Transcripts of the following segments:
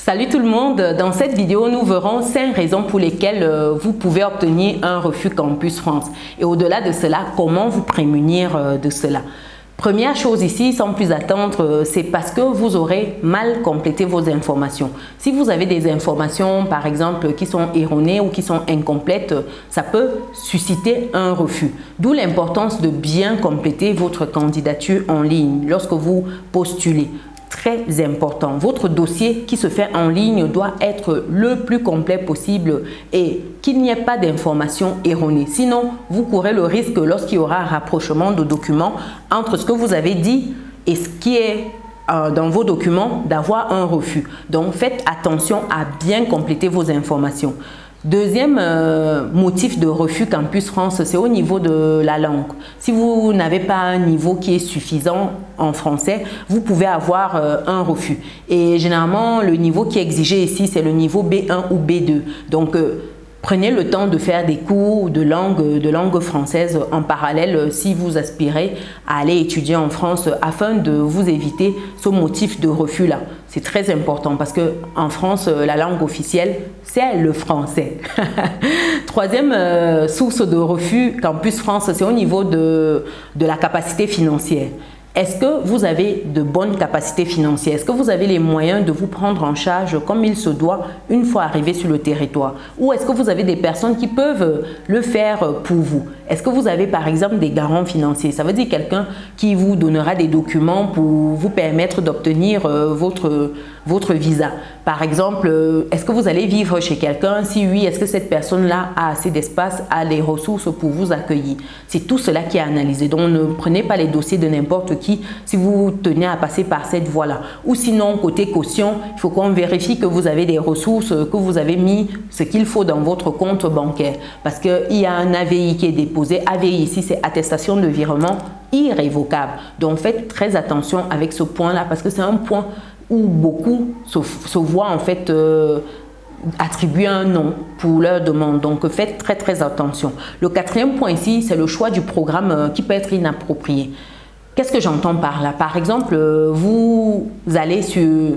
Salut tout le monde, dans cette vidéo nous verrons 5 raisons pour lesquelles vous pouvez obtenir un refus Campus France et au-delà de cela, comment vous prémunir de cela. Première chose ici, sans plus attendre, c'est parce que vous aurez mal complété vos informations. Si vous avez des informations par exemple qui sont erronées ou qui sont incomplètes, ça peut susciter un refus. D'où l'importance de bien compléter votre candidature en ligne lorsque vous postulez. Très important. Votre dossier qui se fait en ligne doit être le plus complet possible et qu'il n'y ait pas d'informations erronées. Sinon, vous courez le risque lorsqu'il y aura un rapprochement de documents entre ce que vous avez dit et ce qui est dans vos documents d'avoir un refus. Donc, faites attention à bien compléter vos informations. Deuxième motif de refus Campus France, c'est au niveau de la langue. Si vous n'avez pas un niveau qui est suffisant en français, vous pouvez avoir un refus. Et généralement, le niveau qui est exigé ici, c'est le niveau B1 ou B2. Donc, prenez le temps de faire des cours de langue française en parallèle si vous aspirez à aller étudier en France afin de vous éviter ce motif de refus-là. C'est très important parce que en France, la langue officielle, c'est le français. Troisième source de refus Campus France, c'est au niveau de la capacité financière. Est-ce que vous avez de bonnes capacités financières? Est-ce que vous avez les moyens de vous prendre en charge comme il se doit une fois arrivé sur le territoire? Ou est-ce que vous avez des personnes qui peuvent le faire pour vous? Est-ce que vous avez par exemple des garants financiers? Ça veut dire quelqu'un qui vous donnera des documents pour vous permettre d'obtenir votre visa. Par exemple, est-ce que vous allez vivre chez quelqu'un? Si oui, est-ce que cette personne-là a assez d'espace, a les ressources pour vous accueillir? C'est tout cela qui est analysé. Donc, ne prenez pas les dossiers de n'importe qui si vous tenez à passer par cette voie-là. Ou sinon, côté caution, il faut qu'on vérifie que vous avez des ressources, que vous avez mis ce qu'il faut dans votre compte bancaire. Parce qu'il y a un AVI qui est déposé. AVI ici, c'est attestation de virement irrévocable. Donc, faites très attention avec ce point-là parce que c'est un point où beaucoup se voient en fait attribuer un nom pour leur demande. Donc, faites très attention. Le quatrième point ici, c'est le choix du programme qui peut être inapproprié. Qu'est-ce que j'entends par là? Par exemple, vous allez sur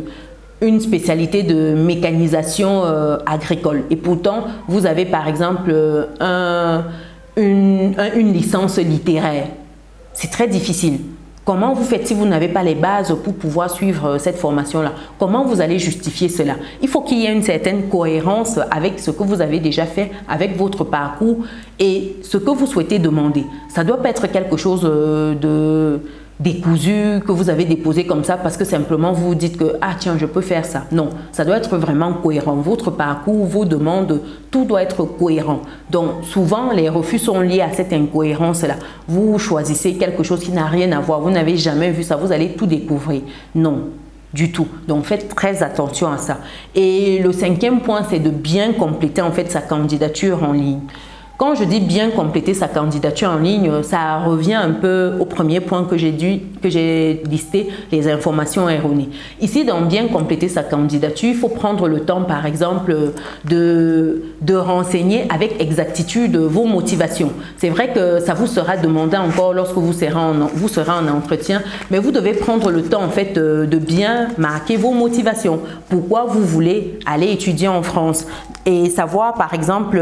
une spécialité de mécanisation agricole et pourtant, vous avez par exemple une licence littéraire. C'est très difficile. Comment vous faites si vous n'avez pas les bases pour pouvoir suivre cette formation-là? Comment vous allez justifier cela? Il faut qu'il y ait une certaine cohérence avec ce que vous avez déjà fait, avec votre parcours et ce que vous souhaitez demander. Ça ne doit pas être quelque chose de décousu, que vous avez déposé comme ça parce que simplement vous vous dites que « Ah tiens, je peux faire ça ». Non, ça doit être vraiment cohérent. Votre parcours, vos demandes, tout doit être cohérent. Donc souvent, les refus sont liés à cette incohérence-là. Vous choisissez quelque chose qui n'a rien à voir. Vous n'avez jamais vu ça, vous allez tout découvrir. Non, du tout. Donc faites très attention à ça. Et le cinquième point, c'est de bien compléter en fait sa candidature en ligne. Quand je dis bien compléter sa candidature en ligne, ça revient un peu au premier point que j'ai listé, les informations erronées. Ici, dans bien compléter sa candidature, il faut prendre le temps, par exemple, de renseigner avec exactitude vos motivations. C'est vrai que ça vous sera demandé encore lorsque vous serez en entretien, mais vous devez prendre le temps en fait de bien marquer vos motivations. Pourquoi vous voulez aller étudier en France et savoir, par exemple,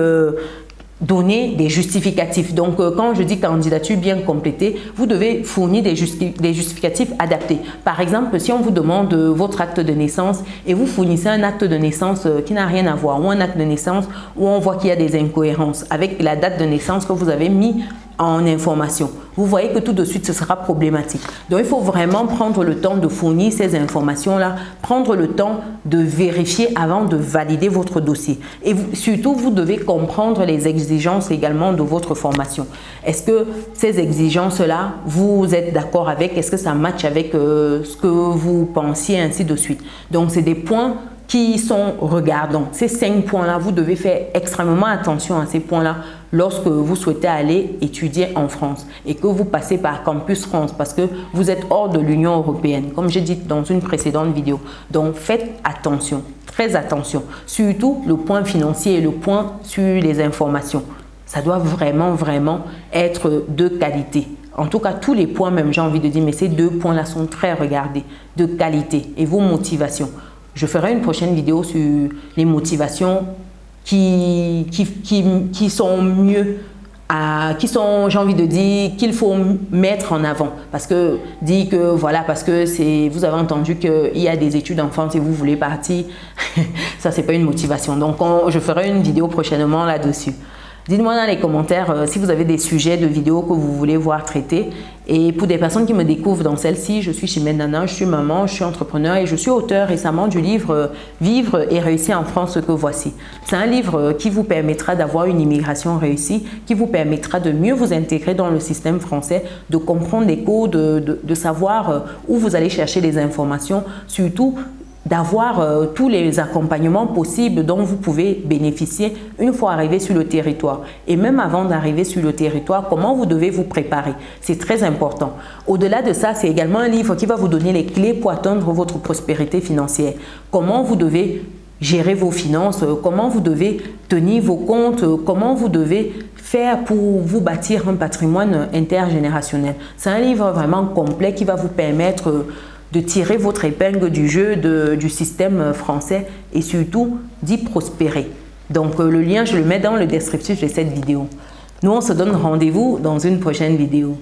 donner des justificatifs. Donc, quand je dis candidature bien complétée, vous devez fournir des justificatifs adaptés. Par exemple, si on vous demande votre acte de naissance et vous fournissez un acte de naissance qui n'a rien à voir ou un acte de naissance où on voit qu'il y a des incohérences avec la date de naissance que vous avez mis en information. Vous voyez que tout de suite, ce sera problématique. Donc, il faut vraiment prendre le temps de fournir ces informations-là, prendre le temps de vérifier avant de valider votre dossier. Et surtout, vous devez comprendre les exigences également de votre formation. Est-ce que ces exigences-là, vous êtes d'accord avec? Est-ce que ça matche avec ce que vous pensiez, ainsi de suite? Donc, c'est des points qui sont regardants. Ces 5 points-là, vous devez faire extrêmement attention à ces points-là lorsque vous souhaitez aller étudier en France et que vous passez par Campus France parce que vous êtes hors de l'Union européenne, comme j'ai dit dans une précédente vidéo. Donc, faites attention, très attention. Surtout le point financier et le point sur les informations. Ça doit vraiment être de qualité. En tout cas, tous les points, même j'ai envie de dire, mais ces 2 points-là sont très regardés, de qualité et vos motivations. Je ferai une prochaine vidéo sur les motivations qui sont mieux, qui sont, j'ai envie de dire, qu'il faut mettre en avant. Parce que dire que voilà, parce que vous avez entendu qu'il y a des études en France et vous voulez partir, ça c'est pas une motivation. Donc je ferai une vidéo prochainement là-dessus. Dites-moi dans les commentaires si vous avez des sujets de vidéos que vous voulez voir traités. Et pour des personnes qui me découvrent dans celle-ci, je suis Chimène Nana, je suis maman, je suis entrepreneur et je suis auteur récemment du livre « Vivre et réussir en France, ce que voici ». C'est un livre qui vous permettra d'avoir une immigration réussie, qui vous permettra de mieux vous intégrer dans le système français, de comprendre les codes, de savoir où vous allez chercher les informations, surtout d'avoir tous les accompagnements possibles dont vous pouvez bénéficier une fois arrivé sur le territoire. Et même avant d'arriver sur le territoire, comment vous devez vous préparer. C'est très important. Au-delà de ça, c'est également un livre qui va vous donner les clés pour atteindre votre prospérité financière. Comment vous devez gérer vos finances, comment vous devez tenir vos comptes, comment vous devez faire pour vous bâtir un patrimoine intergénérationnel. C'est un livre vraiment complet qui va vous permettre de tirer votre épingle du jeu du système français et surtout d'y prospérer. Donc le lien, je le mets dans le descriptif de cette vidéo. Nous, on se donne rendez-vous dans une prochaine vidéo.